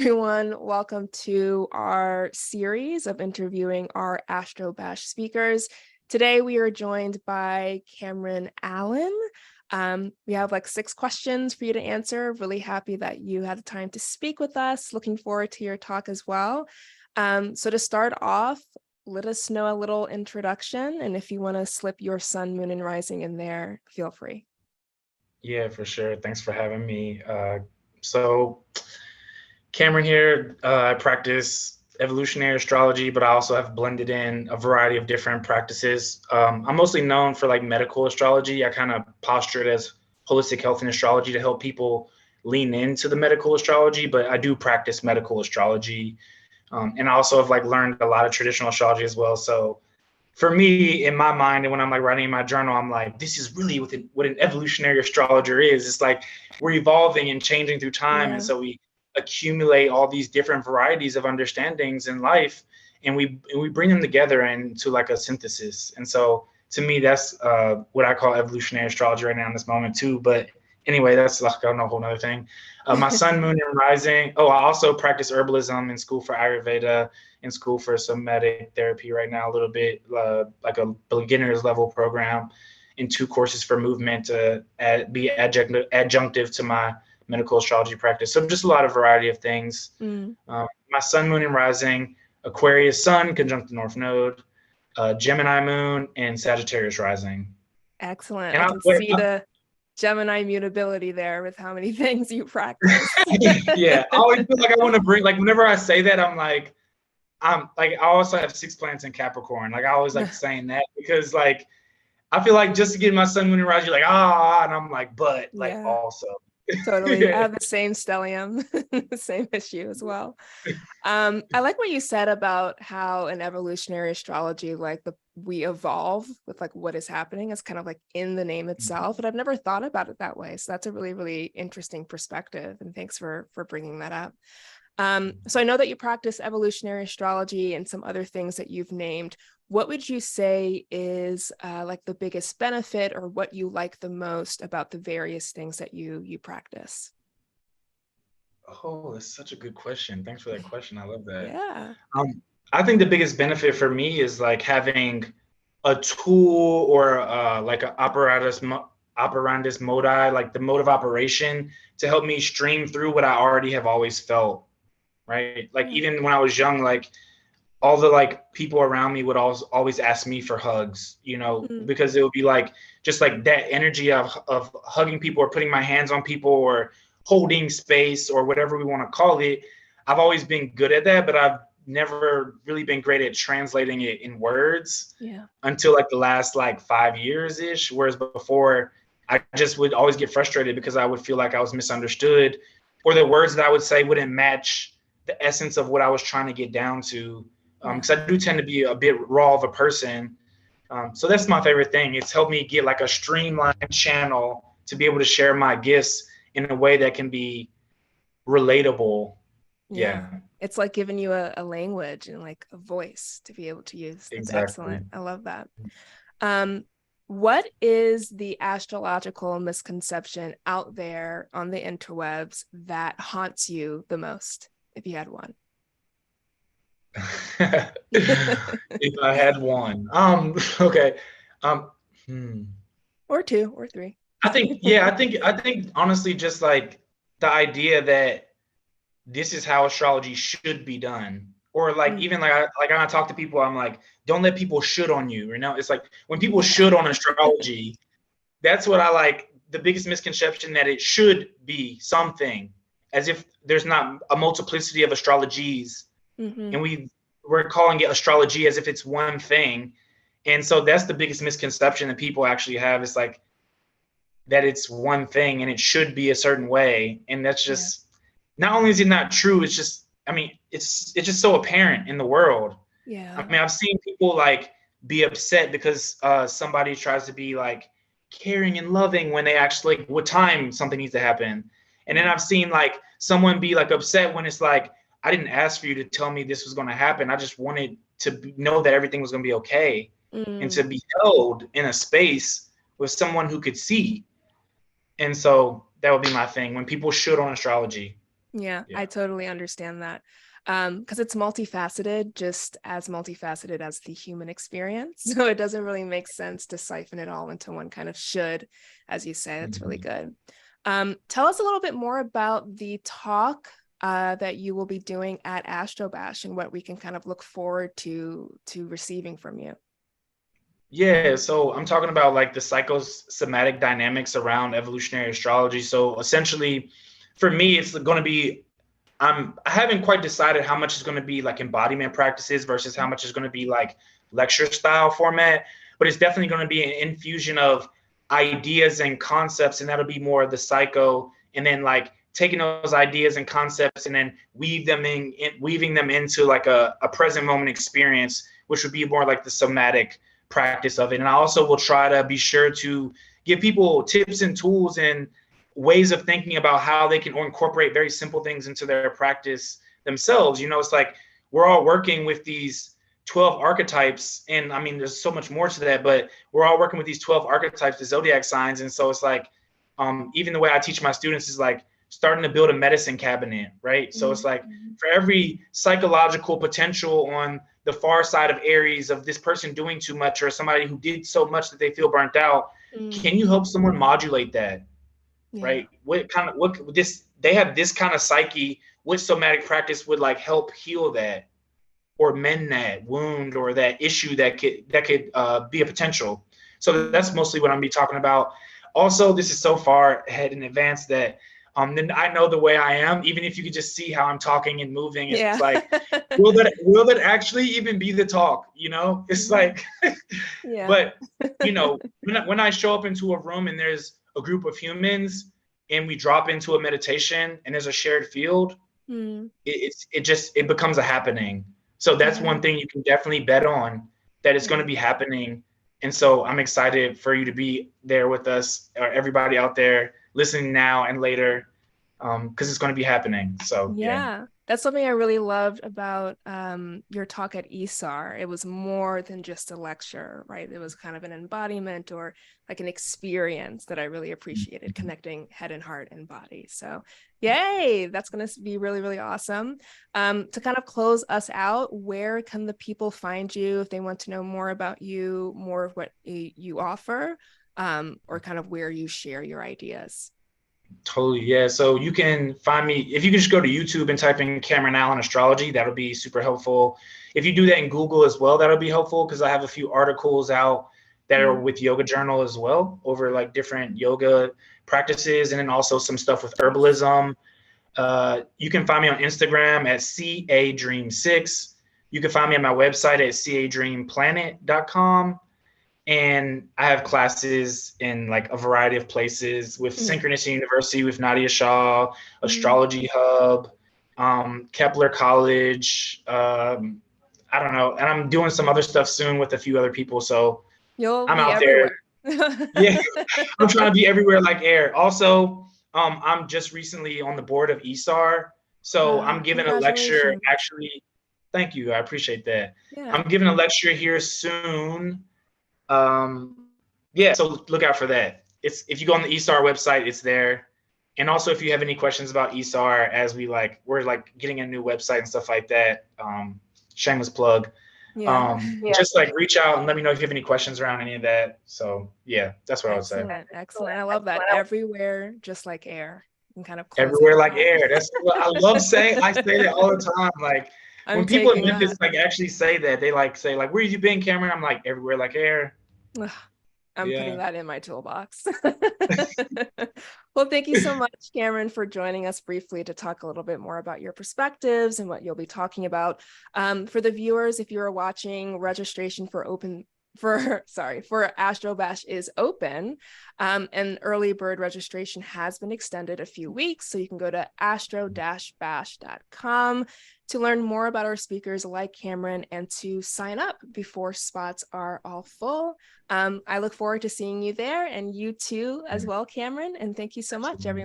Everyone. Welcome to our series of interviewing our Astro-Bash speakers. Today, we are joined by Cameron Allen. We have like 6 questions for you to answer. Really happy that you had the time to speak with us. Looking forward to your talk as well. So to start off, let us know a little introduction. And if you want to slip your sun, moon, and rising in there, feel free. Yeah, for sure. Thanks for having me. So Cameron here. I practice evolutionary astrology, but I also have blended in a variety of different practices. I'm mostly known for like medical astrology. I kind of posture it as holistic health and astrology to help people lean into the medical astrology, but I do practice medical astrology. And I also have like learned a lot of traditional astrology as well. So for me, in my mind, and when I'm like writing in my journal, I'm like, this is really what an evolutionary astrologer is. It's like we're evolving and changing through time. And Yeah. so we accumulate all these different varieties of understandings in life, and we bring them together into like a synthesis. And so to me, that's what I call evolutionary astrology right now in this moment too. But anyway, that's like a whole nother thing. My sun, moon, and rising. Oh, I also practice herbalism in school for Ayurveda, in school for somatic therapy right now, a little bit, like a beginner's level program, and 2 courses for movement to be adjunctive to my medical astrology practice. So just a lot of variety of things. Mm. My sun, moon, and rising: Aquarius sun conjunct the North Node, Gemini moon, and Sagittarius rising. Excellent. And I can wait, see the Gemini mutability there with how many things you practice. yeah, I always feel like I want to bring, like, whenever I say that, I'm like, I also have 6 planets in Capricorn. Like, I always like saying that because, like, I feel like just to get my sun, moon, and rise, you're like, and I'm like, but like Yeah, also, totally. I yeah. have the same stellium, the same issue as well. I like what you said about how in evolutionary astrology, like we evolve with like what is happening. It's kind of like in the name itself, but I've never thought about it that way. So that's a really, really interesting perspective. And thanks for bringing that up. So I know that you practice evolutionary astrology and some other things that you've named. What would you say is like the biggest benefit or what you like the most about the various things that you practice? Oh, that's such a good question. Thanks for that question. I love that. Yeah. Um, I think the biggest benefit for me is like having a tool or like an operandus modi, like the mode of operation, to help me stream through what I already have always felt. Right. Like Yeah. even when I was young, like all the like people around me would always ask me for hugs, Mm. because it would be like just like that energy of hugging people or putting my hands on people or holding space or whatever we want to call it. I've always been good at that, but I've never really been great at translating it in words Yeah. until like the last like 5 years ish. Whereas before, I just would always get frustrated because I would feel like I was misunderstood, or the words that I would say wouldn't match the essence of what I was trying to get down to. Yeah. Because I do tend to be a bit raw of a person. So that's my favorite thing. It's helped me get like a streamlined channel to be able to share my gifts in a way that can be relatable. Yeah. Yeah, It's like giving you a language and like a voice to be able to use. That's exactly. excellent. I love that. Um, what is the astrological misconception out there on the interwebs that haunts you the most, if you had one? If I had one, okay, um, hmm. Or 2 or 3. I think honestly, just like the idea that this is how astrology should be done, or like Mm. even like when I talk to people, I'm like, don't let people should on you. It's like when people Yeah. should on astrology, that's what I like. The biggest misconception that it should be something, as if there's not a multiplicity of astrologies, Mm-hmm. and we're calling it astrology as if it's one thing. And so that's the biggest misconception that people actually have, is like that it's one thing and it should be a certain way. And that's Yeah. just, not only is it not true, it's just, I mean, it's just so apparent in the world. I Yeah. mean, I've seen people like be upset because somebody tries to be like caring and loving when they actually, like, what time something needs to happen. And then Yeah. I've seen like someone be like upset when it's like, I didn't ask for you to tell me this was going to happen. I just wanted to know that everything was going to be okay, and to Mm. be held in a space with someone who could see. And so that would be my thing when people should on astrology. Yeah, I Yeah. totally understand that. Because it's multifaceted, just as multifaceted as the human experience. So it doesn't really make sense to siphon it all into one kind of should, as you say. That's really Mhm. good. Tell us a little bit more about the talk that you will be doing at Astro-Bash and what we can kind of look forward to receiving from you. Yeah, so I'm talking about like the psychosomatic dynamics around evolutionary astrology. So essentially, for me, it's going to be I haven't quite decided how much is going to be like embodiment practices versus how much is going to be like lecture style format, but it's definitely going to be an infusion of ideas and concepts, and that'll be more of the psycho, and then like taking those ideas and concepts and then weaving them into like a present moment experience, which would be more like the somatic practice of it. And I also will try to be sure to give people tips and tools and ways of thinking about how they can incorporate very simple things into their practice themselves. You know, it's like we're all working with these 12 archetypes, and I mean there's so much more to that, but we're all working with these 12 archetypes, the zodiac signs. And so it's like even the way I teach my students is like starting to build a medicine cabinet, right? So it's like Mm-hmm. for every psychological potential on the far side of Aries of this person doing too much or somebody who did so much that they feel burnt out, Mm, can you help someone modulate that? yeah. Right? What this they have this kind of psyche, what somatic practice would like help heal that or mend that wound or that issue that could be a potential. So that's Mm. mostly what I'm be talking about. Also, this is so far ahead in advance that then I know the way I am. Even if you could just see how I'm talking and moving, it's Yeah. like, will that actually even be the talk? You know, it's Mhm. like, Yeah. but you know, when I show up into a room and there's a group of humans and we drop into a meditation and there's a shared field, Mm, it becomes a happening. So that's yeah. one thing you can definitely bet on, that it's going Yeah. to be happening. And so I'm excited for you to be there with us, or everybody out there listening now and later, because it's going to be happening. So yeah. Yeah, that's something I really loved about your talk at ESAR. It was more than just a lecture, right? It was kind of an embodiment or like an experience that I really appreciated, connecting head and heart and body. So, yay, that's going to be really, really awesome. To kind of close us out, where can the people find you if they want to know more about you, more of what you offer, or kind of where you share your ideas? Totally, yeah. So you can find me if you can just go to YouTube and type in Cameron Allen Astrology. That'll be super helpful. If you do that in Google as well, that'll be helpful because I have a few articles out that are Mm. with Yoga Journal as well over like different yoga practices, and then also some stuff with Nice. herbalism. You can find me on Instagram at cadream6. You can find me on my website at cadreamplanet.com. And I have classes in like a variety of places with Mm. Synchronicity University with Nadia Shaw, Mm. Astrology Hub, Kepler College. I don't know, and I'm doing some other stuff soon with a few other people. So You'll I'm be out there. everywhere. Yeah, I'm trying to be everywhere like air. Also, I'm just recently on the board of ESAR, so I'm giving a lecture. Congratulations. Actually, thank you. I appreciate that. Yeah. I'm giving a lecture here soon. Yeah, so look out for that. It's if you go on the ESAR website, it's there. And also, if you have any questions about ESAR, as we're like getting a new website and stuff like that. Shameless plug. Yeah. Just like reach out and let me know if you have any questions around any of that. So yeah, that's what I would say. Excellent. Excellent. I love that. Everywhere, just like air. And kind of closing Everywhere it like out. air. That's what I love saying. I say that all the time. Like I'm when people in taking Memphis that. like actually say that, they like say like, "Where have you been, Cameron?" I'm like, "Everywhere like air." Ugh, I'm putting Yeah. that in my toolbox. Well, thank you so much, Cameron, for joining us briefly to talk a little bit more about your perspectives and what you'll be talking about. For the viewers, if you are watching, registration for Astro-Bash is open, and early bird registration has been extended a few weeks, so you can go to astro-bash.com to learn more about our speakers like Cameron and to sign up before spots are all full. I look forward to seeing you there, and you too as well, Cameron. And thank you so much, everyone.